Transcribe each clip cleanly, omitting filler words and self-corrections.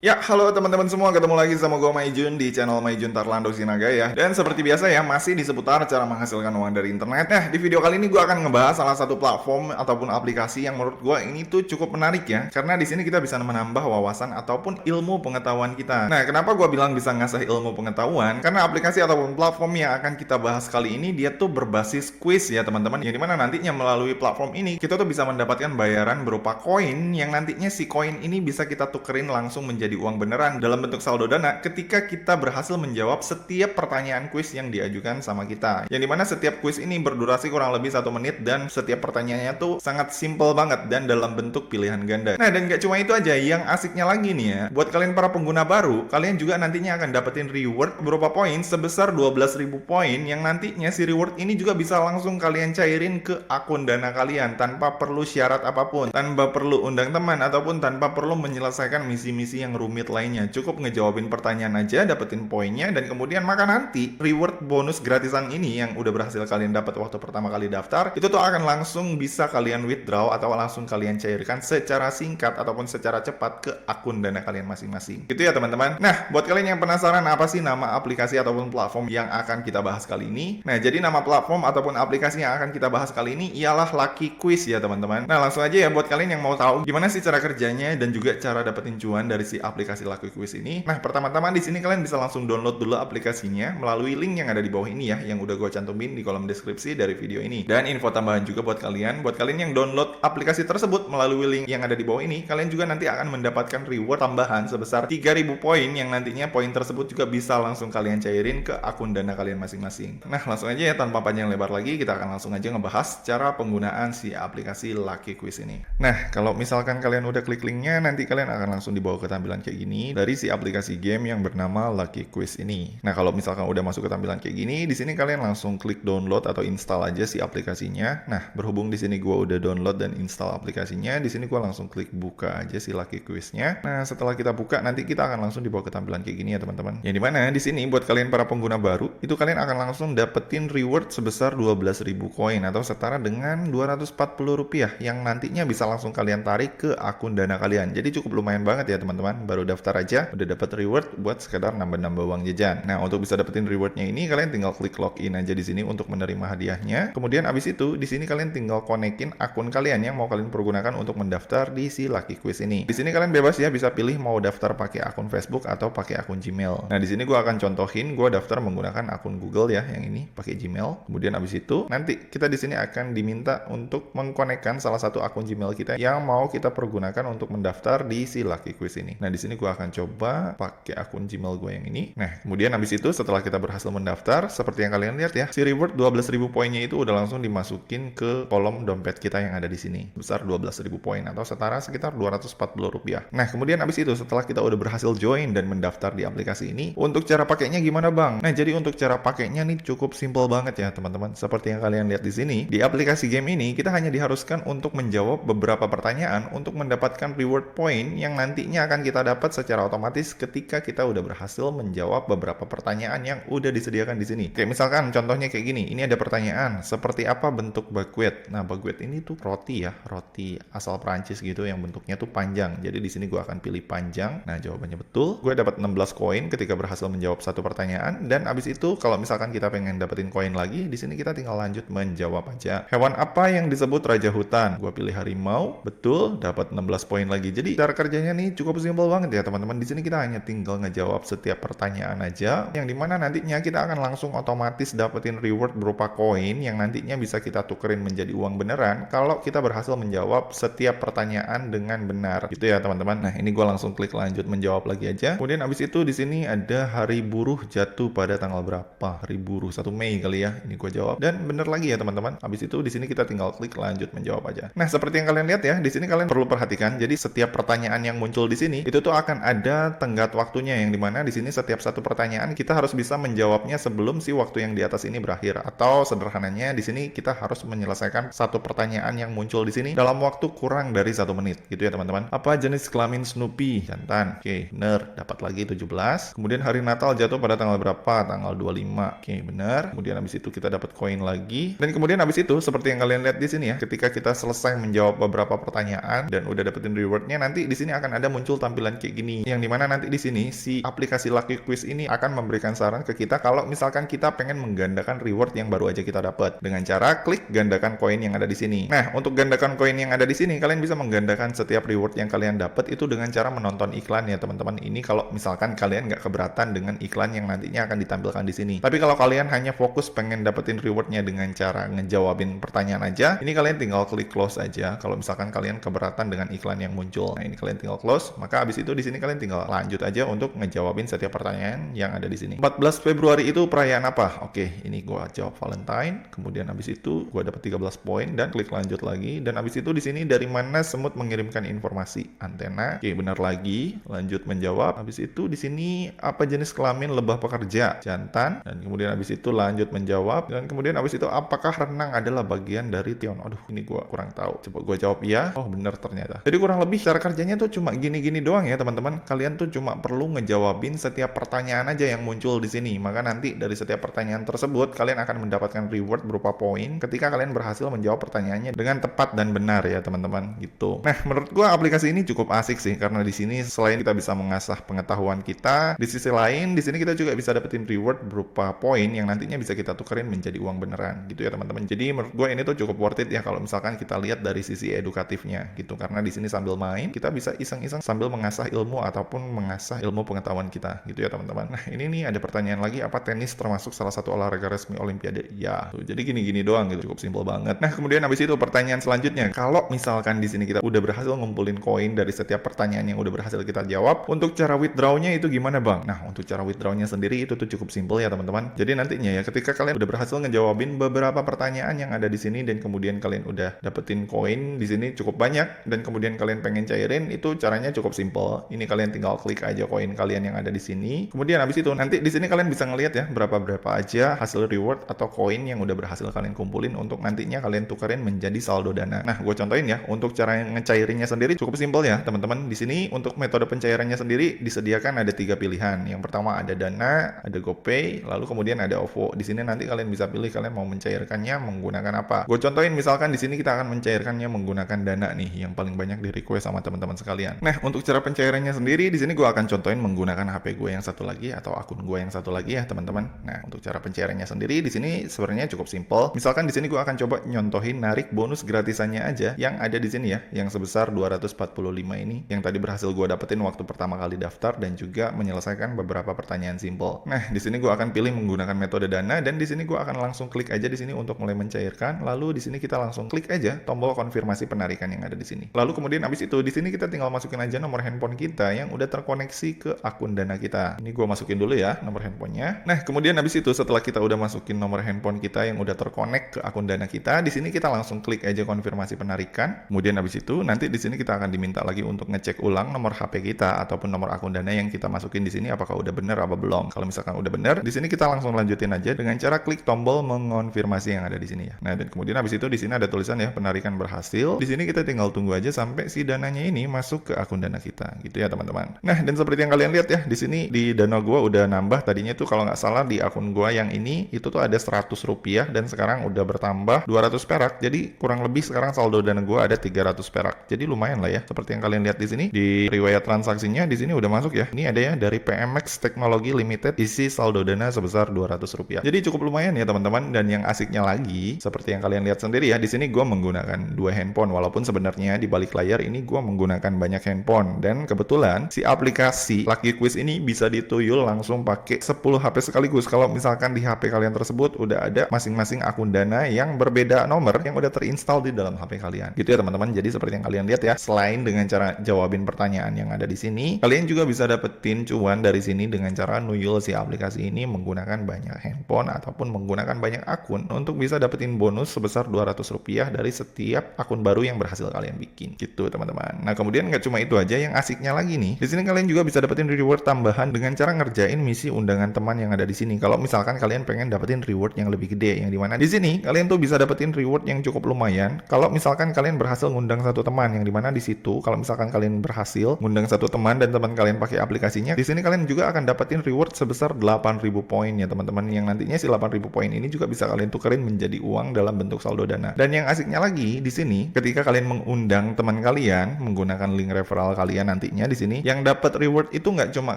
Ya, halo teman-teman semua, ketemu lagi sama gue Maijun di channel Maijun Tarlando Sinaga ya. Dan seperti biasa ya, masih di seputar cara menghasilkan uang dari internet. Nah, di video kali ini gue akan ngebahas salah satu platform ataupun aplikasi yang menurut gue ini tuh cukup menarik ya. Karena di sini kita bisa menambah wawasan ataupun ilmu pengetahuan kita. Nah, kenapa gue bilang bisa ngasah ilmu pengetahuan? Karena aplikasi ataupun platform yang akan kita bahas kali ini dia tuh berbasis quiz ya teman-teman. Yang dimana nantinya melalui platform ini kita tuh bisa mendapatkan bayaran berupa koin yang nantinya si koin ini bisa kita tukerin langsung menjadi uang beneran dalam bentuk saldo dana ketika kita berhasil menjawab setiap pertanyaan kuis yang diajukan sama kita. Yang dimana setiap kuis ini berdurasi kurang lebih 1 menit dan setiap pertanyaannya tuh sangat simple banget dan dalam bentuk pilihan ganda. Nah, dan gak cuma itu aja, yang asiknya lagi nih ya, buat kalian para pengguna baru, kalian juga nantinya akan dapetin reward berupa poin sebesar 12.000 poin yang nantinya si reward ini juga bisa langsung kalian cairin ke akun dana kalian tanpa perlu syarat apapun, tanpa perlu undang teman ataupun tanpa perlu menyelesaikan misi-misi yang rumit lainnya. Cukup ngejawabin pertanyaan aja, dapetin poinnya, dan kemudian maka nanti reward bonus gratisan ini yang udah berhasil kalian dapat waktu pertama kali daftar, itu tuh akan langsung bisa kalian withdraw atau langsung kalian cairkan secara singkat ataupun secara cepat ke akun dana kalian masing-masing. Gitu ya teman-teman. Nah, buat kalian yang penasaran apa sih nama aplikasi ataupun platform yang akan kita bahas kali ini, nah jadi nama platform ataupun aplikasi yang akan kita bahas kali ini ialah Lucky Quiz ya teman-teman. Nah, langsung aja ya buat kalian yang mau tahu gimana sih cara kerjanya dan juga cara dapetin cuan dari si aplikasi Lucky Quiz ini. Nah, pertama-tama di sini kalian bisa langsung download dulu aplikasinya melalui link yang ada di bawah ini ya, yang udah gue cantumin di kolom deskripsi dari video ini. Dan info tambahan juga buat kalian yang download aplikasi tersebut melalui link yang ada di bawah ini, kalian juga nanti akan mendapatkan reward tambahan sebesar 3.000 poin yang nantinya poin tersebut juga bisa langsung kalian cairin ke akun dana kalian masing-masing. Nah, langsung aja ya, tanpa panjang lebar lagi, kita akan langsung aja ngebahas cara penggunaan si aplikasi Lucky Quiz ini. Nah, kalau misalkan kalian udah klik linknya, nanti kalian akan langsung dibawa ke tampilan kayak gini dari si aplikasi game yang bernama Lucky Quiz ini. Nah, kalau misalkan udah masuk ke tampilan kayak gini, di sini kalian langsung klik download atau install aja si aplikasinya. Nah, berhubung di sini gue udah download dan install aplikasinya, di sini gue langsung klik buka aja si Lucky Quiz-nya. Nah, setelah kita buka, nanti kita akan langsung dibawa ke tampilan kayak gini ya teman-teman. Yang dimana di sini buat kalian para pengguna baru, itu kalian akan langsung dapetin reward sebesar 12.000 koin atau setara dengan Rp240 yang nantinya bisa langsung kalian tarik ke akun dana kalian. Jadi cukup lumayan banget ya teman-teman. Baru daftar aja udah dapat reward buat sekedar nambah-nambah uang jajan. Nah, untuk bisa dapetin rewardnya ini kalian tinggal klik login aja di sini untuk menerima hadiahnya. Kemudian abis itu di sini kalian tinggal konekin akun kalian yang mau kalian pergunakan untuk mendaftar di si Lucky Quiz ini. Di sini kalian bebas ya, bisa pilih mau daftar pakai akun Facebook atau pakai akun Gmail. Nah, di sini gue akan contohin gue daftar menggunakan akun Google ya, yang ini pakai Gmail. Kemudian abis itu nanti kita di sini akan diminta untuk mengkonekkan salah satu akun Gmail kita yang mau kita pergunakan untuk mendaftar di si Lucky Quiz ini. Nah, di sini gue akan coba pakai akun Gmail gue yang ini. Nah, kemudian habis itu setelah kita berhasil mendaftar, seperti yang kalian lihat ya, si reward 12.000 poinnya itu udah langsung dimasukin ke kolom dompet kita yang ada di sini. Besar 12.000 poin atau setara sekitar Rp240. Nah, kemudian habis itu setelah kita udah berhasil join dan mendaftar di aplikasi ini, untuk cara pakainya gimana, Bang? Nah, jadi untuk cara pakainya nih cukup simple banget ya, teman-teman. Seperti yang kalian lihat di sini, di aplikasi game ini kita hanya diharuskan untuk menjawab beberapa pertanyaan untuk mendapatkan reward point yang nantinya akan kita dapat secara otomatis ketika kita udah berhasil menjawab beberapa pertanyaan yang udah disediakan di sini. Kayak misalkan contohnya kayak gini, ini ada pertanyaan, seperti apa bentuk baguette? Nah, baguette ini tuh roti ya, roti asal Prancis gitu yang bentuknya tuh panjang. Jadi di sini gue akan pilih panjang. Nah, jawabannya betul. Gue dapat 16 koin ketika berhasil menjawab satu pertanyaan, dan abis itu kalau misalkan kita pengen dapetin koin lagi, di sini kita tinggal lanjut menjawab aja. Hewan apa yang disebut raja hutan? Gue pilih harimau. Betul, dapat 16 poin lagi. Jadi cara kerjanya nih cukup simpel banget ya teman-teman. Di sini kita hanya tinggal ngejawab setiap pertanyaan aja, yang dimana nantinya kita akan langsung otomatis dapetin reward berupa koin yang nantinya bisa kita tukerin menjadi uang beneran kalau kita berhasil menjawab setiap pertanyaan dengan benar. Gitu ya teman-teman. Nah, ini gue langsung klik lanjut menjawab lagi aja. Kemudian abis itu di sini ada hari buruh jatuh pada tanggal berapa? Hari buruh 1 Mei kali ya. Ini gue jawab dan bener lagi ya teman-teman. Abis itu di sini kita tinggal klik lanjut menjawab aja. Nah, seperti yang kalian lihat ya, di sini kalian perlu perhatikan. Jadi setiap pertanyaan yang muncul di sini itu tuh akan ada tenggat waktunya, yang dimana di sini setiap satu pertanyaan kita harus bisa menjawabnya sebelum si waktu yang di atas ini berakhir. Atau sederhananya di sini kita harus menyelesaikan satu pertanyaan yang muncul di sini dalam waktu kurang dari 1 menit. Gitu ya teman-teman. Apa jenis kelamin Snoopy? Jantan. Oke, bener. Dapat lagi 17. Kemudian hari Natal jatuh pada tanggal berapa? Tanggal 25. Oke, bener. Kemudian habis itu kita dapat koin lagi. Dan kemudian habis itu seperti yang kalian lihat di sini ya, ketika kita selesai menjawab beberapa pertanyaan dan udah dapetin rewardnya, nanti di sini akan ada muncul tampilan tampilan kayak gini, yang dimana nanti di sini si aplikasi Lucky Quiz ini akan memberikan saran ke kita kalau misalkan kita pengen menggandakan reward yang baru aja kita dapat dengan cara klik gandakan koin yang ada di sini. Nah, untuk gandakan koin yang ada di sini, kalian bisa menggandakan setiap reward yang kalian dapat itu dengan cara menonton iklan ya teman-teman. Ini kalau misalkan kalian nggak keberatan dengan iklan yang nantinya akan ditampilkan di sini. Tapi kalau kalian hanya fokus pengen dapetin rewardnya dengan cara ngejawabin pertanyaan aja, ini kalian tinggal klik close aja. Kalau misalkan kalian keberatan dengan iklan yang muncul, nah ini kalian tinggal close. Maka abis itu di sini kalian tinggal lanjut aja untuk ngejawabin setiap pertanyaan yang ada di sini. 14 Februari itu perayaan apa? Oke, ini gua jawab Valentine. Kemudian abis itu gua dapat 13 poin dan klik lanjut lagi. Dan abis itu di sini dari mana semut mengirimkan informasi? Antena. Oke, benar lagi. Lanjut menjawab. Abis itu di sini apa jenis kelamin lebah pekerja? Jantan. Dan kemudian abis itu lanjut menjawab. Dan kemudian abis itu apakah renang adalah bagian dari Tion? Aduh, ini gua kurang tahu. Coba gua jawab iya. Oh, benar ternyata. Jadi kurang lebih cara kerjanya tuh cuma gini-gini doang ya teman-teman. Kalian tuh cuma perlu ngejawabin setiap pertanyaan aja yang muncul di sini. Maka nanti dari setiap pertanyaan tersebut kalian akan mendapatkan reward berupa poin ketika kalian berhasil menjawab pertanyaannya dengan tepat dan benar ya teman-teman gitu. Nah, menurut gua aplikasi ini cukup asik sih karena di sini selain kita bisa mengasah pengetahuan kita, di sisi lain di sini kita juga bisa dapetin reward berupa poin yang nantinya bisa kita tukerin menjadi uang beneran gitu ya teman-teman. Jadi menurut gua ini tuh cukup worth it ya kalau misalkan kita lihat dari sisi edukatifnya gitu, karena di sini sambil main kita bisa iseng-iseng sambil mengasah ilmu ataupun mengasah ilmu pengetahuan kita gitu ya teman-teman. Nah, ini nih ada pertanyaan lagi, apa tenis termasuk salah satu olahraga resmi Olimpiade? Ya. Tuh, jadi gini-gini doang gitu, cukup simpel banget. Nah, kemudian habis itu pertanyaan selanjutnya. Kalau misalkan di sini kita udah berhasil ngumpulin koin dari setiap pertanyaan yang udah berhasil kita jawab, untuk cara withdraw-nya itu gimana, Bang? Nah, untuk cara withdraw-nya sendiri itu tuh cukup simpel ya, teman-teman. Jadi nantinya ya ketika kalian udah berhasil ngejawabin beberapa pertanyaan yang ada di sini dan kemudian kalian udah dapetin koin di sini cukup banyak dan kemudian kalian pengen cairin, itu caranya cukup simpel. Ini kalian tinggal klik aja koin kalian yang ada di sini. Kemudian habis itu nanti di sini kalian bisa ngelihat ya berapa aja hasil reward atau koin yang udah berhasil kalian kumpulin untuk nantinya kalian tukerin menjadi saldo dana. Nah, gue contohin ya untuk cara ngecairinnya sendiri cukup simpel ya teman-teman. Di sini untuk metode pencairannya sendiri disediakan ada 3 pilihan. Yang pertama ada Dana, ada GoPay, lalu kemudian ada OVO. Di sini nanti kalian bisa pilih kalian mau mencairkannya menggunakan apa. Gue contohin misalkan di sini kita akan mencairkannya menggunakan Dana nih yang paling banyak di request sama teman-teman sekalian. Nah, untuk cara pencairannya sendiri di sini gue akan contohin menggunakan HP gue yang satu lagi atau akun gue yang satu lagi ya teman-teman. Nah, untuk cara pencairannya sendiri di sini sebenarnya cukup simpel. Misalkan di sini gue akan coba nyontohin narik bonus gratisannya aja yang ada di sini ya, yang sebesar 245 ini yang tadi berhasil gue dapetin waktu pertama kali daftar dan juga menyelesaikan beberapa pertanyaan simpel. Nah, di sini gue akan pilih menggunakan metode Dana dan di sini gue akan langsung klik aja di sini untuk mulai mencairkan. Lalu di sini kita langsung klik aja tombol konfirmasi penarikan yang ada di sini. Lalu kemudian habis itu di sini kita tinggal masukin aja nomor handphone kita yang udah terkoneksi ke akun Dana kita. Ini gue masukin dulu ya nomor handphonenya. Nah, kemudian habis itu setelah kita udah masukin nomor handphone kita yang udah terkonek ke akun Dana kita, di sini kita langsung klik aja konfirmasi penarikan. Kemudian habis itu nanti di sini kita akan diminta lagi untuk ngecek ulang nomor HP kita ataupun nomor akun Dana yang kita masukin di sini apakah udah bener apa belum. Kalau misalkan udah bener, di sini kita langsung lanjutin aja dengan cara klik tombol mengonfirmasi yang ada di sini ya. Nah, dan kemudian habis itu di sini ada tulisan ya penarikan berhasil. Di sini kita tinggal tunggu aja sampai si dananya ini masuk ke akun Dana kita gitu ya teman-teman. Nah, dan seperti yang kalian lihat ya di sini di Dana gua udah nambah, tadinya tuh kalau nggak salah di akun gua yang ini itu tuh ada 100 rupiah dan sekarang udah bertambah 200 perak. Jadi kurang lebih sekarang saldo Dana gua ada 300 perak. Jadi lumayan lah ya. Seperti yang kalian lihat di sini di riwayat transaksinya di sini udah masuk ya. Ini ada ya dari PMX Technology Limited isi saldo Dana sebesar 200 rupiah. Jadi cukup lumayan ya teman-teman. Dan yang asiknya lagi seperti yang kalian lihat sendiri ya di sini gua menggunakan 2 handphone walaupun sebenarnya di balik layar ini gua menggunakan banyak handphone dan kebetulan si aplikasi Lucky Quiz ini bisa dituyul langsung pakai 10 HP sekaligus. Kalau misalkan di HP kalian tersebut udah ada masing-masing akun Dana yang berbeda nomor yang udah terinstall di dalam HP kalian. Gitu ya teman-teman. Jadi seperti yang kalian lihat ya, selain dengan cara jawabin pertanyaan yang ada di sini, kalian juga bisa dapetin cuan dari sini dengan cara nuyul si aplikasi ini menggunakan banyak handphone ataupun menggunakan banyak akun untuk bisa dapetin bonus sebesar 200 rupiah dari setiap akun baru yang berhasil kalian bikin. Gitu teman-teman. Nah, kemudian nggak cuma itu aja, yang asiknya lagi nih, di sini kalian juga bisa dapetin reward tambahan dengan cara ngerjain misi undangan teman yang ada di sini. Kalau misalkan kalian pengen dapetin reward yang lebih gede, yang dimana di sini kalian tuh bisa dapetin reward yang cukup lumayan. Kalau misalkan kalian berhasil ngundang satu teman, yang dimana di situ kalau misalkan kalian berhasil ngundang satu teman dan teman kalian pakai aplikasinya, di sini kalian juga akan dapetin reward sebesar 8.000 poin ya teman-teman. Yang nantinya si 8.000 poin ini juga bisa kalian tukerin menjadi uang dalam bentuk saldo Dana. Dan yang asiknya lagi di sini, ketika kalian mengundang teman kalian menggunakan link referral kalian nantinya di sini yang dapat reward itu nggak cuma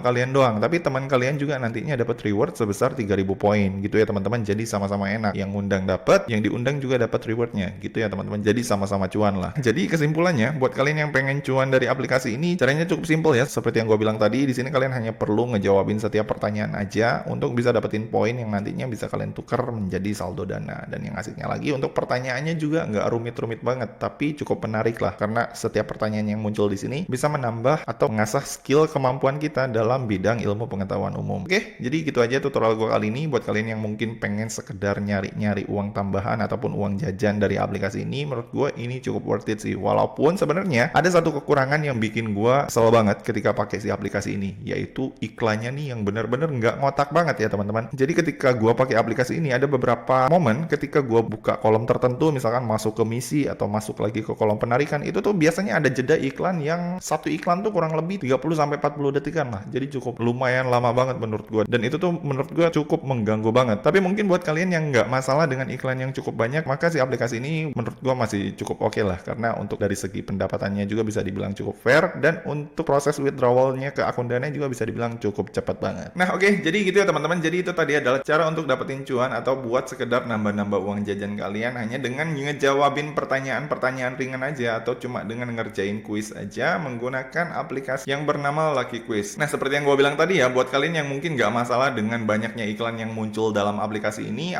kalian doang, tapi teman kalian juga nantinya dapat reward sebesar 3.000 poin gitu ya teman-teman. Jadi sama-sama enak, yang ngundang dapat, yang diundang juga dapat rewardnya gitu ya teman-teman. Jadi sama-sama cuan lah. Jadi kesimpulannya buat kalian yang pengen cuan dari aplikasi ini, caranya cukup simpel ya. Seperti yang gue bilang tadi, di sini kalian hanya perlu ngejawabin setiap pertanyaan aja untuk bisa dapetin poin yang nantinya bisa kalian tukar menjadi saldo dana. Dan yang asiknya lagi, untuk pertanyaannya juga nggak rumit-rumit banget, tapi cukup menarik lah karena setiap pertanyaan yang muncul di sini bisa menambah atau mengasah skill kemampuan kita dalam bidang ilmu pengetahuan umum. Oke, jadi gitu aja tutorial gue kali ini. Buat kalian yang mungkin pengen sekedar nyari-nyari uang tambahan ataupun uang jajan dari aplikasi ini, menurut gue ini cukup worth it sih. Walaupun sebenarnya ada satu kekurangan yang bikin gue kesel banget ketika pakai si aplikasi ini, yaitu iklannya nih yang bener-bener nggak ngotak banget ya teman-teman. Jadi ketika gue pakai aplikasi ini, ada beberapa momen ketika gue buka kolom tertentu, misalkan masuk ke misi atau masuk lagi ke kolom penarikan, itu tuh biasanya ada jeda iklan yang satu iklan tuh kurang lebih 30-40 detikan lah. Jadi cukup lumayan lama banget menurut gue, dan itu tuh menurut gue cukup mengganggu banget. Tapi mungkin buat kalian yang nggak masalah dengan iklan yang cukup banyak, maka si aplikasi ini menurut gue masih cukup oke lah, karena untuk dari segi pendapatannya juga bisa dibilang cukup fair, dan untuk proses withdrawalnya ke akun Dana juga bisa dibilang cukup cepat banget. Nah oke, jadi gitu ya teman-teman. Jadi itu tadi adalah cara untuk dapetin cuan atau buat sekedar nambah-nambah uang jajan kalian hanya dengan ngejawabin pertanyaan-pertanyaan ringan aja, atau cuma dengan ngerjain kuis aja menggunakan aplikasi yang bernama Lucky Quiz. Nah seperti yang gue bilang tadi ya, buat kalian yang mungkin nggak masalah dengan banyaknya iklan yang muncul dalam aplikasi ini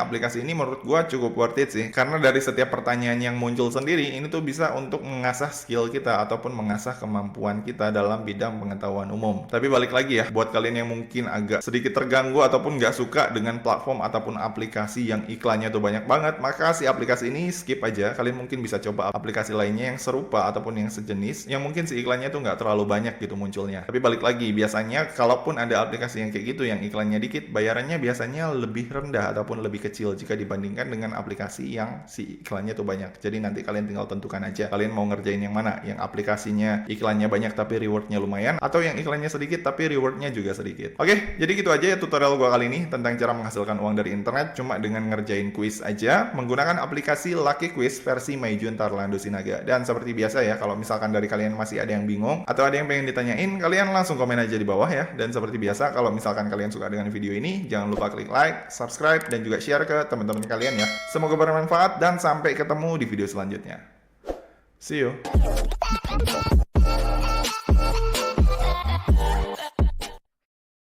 menurut gue cukup worth it sih, karena dari setiap pertanyaan yang muncul sendiri ini tuh bisa untuk mengasah skill kita ataupun mengasah kemampuan kita dalam bidang pengetahuan umum. Tapi balik lagi ya, buat kalian yang mungkin agak sedikit terganggu ataupun nggak suka dengan platform ataupun aplikasi yang iklannya tuh banyak banget, maka si aplikasi ini skip aja. Kalian mungkin bisa coba aplikasi lainnya yang serupa ataupun yang sejenis, yang mungkin si iklannya tuh nggak terlalu banyak gitu munculnya. Tapi balik lagi, biasanya kalaupun ada aplikasi yang kayak gitu yang iklannya dikit, bayarannya biasanya lebih rendah ataupun lebih kecil jika dibandingkan dengan aplikasi yang si iklannya tuh banyak. Jadi nanti kalian tinggal tentukan aja kalian mau ngerjain yang mana, yang aplikasinya iklannya banyak tapi rewardnya lumayan, atau yang iklannya sedikit tapi rewardnya juga sedikit. Oke, jadi gitu aja ya tutorial gua kali ini tentang cara menghasilkan uang dari internet cuma dengan ngerjain kuis aja menggunakan aplikasi Lucky Quiz versi Maijun Tarlando Sinaga. Dan seperti biasa ya, kalau misalkan dari kalian masih ada yang bingung atau ada yang pengen ditanyain, kalian langsung komen aja di bawah ya. Dan seperti biasa, kalau misalkan kalian suka dengan video ini, jangan lupa klik like, subscribe, dan juga share ke teman-teman kalian ya. Semoga bermanfaat dan sampai ketemu di video selanjutnya. See you.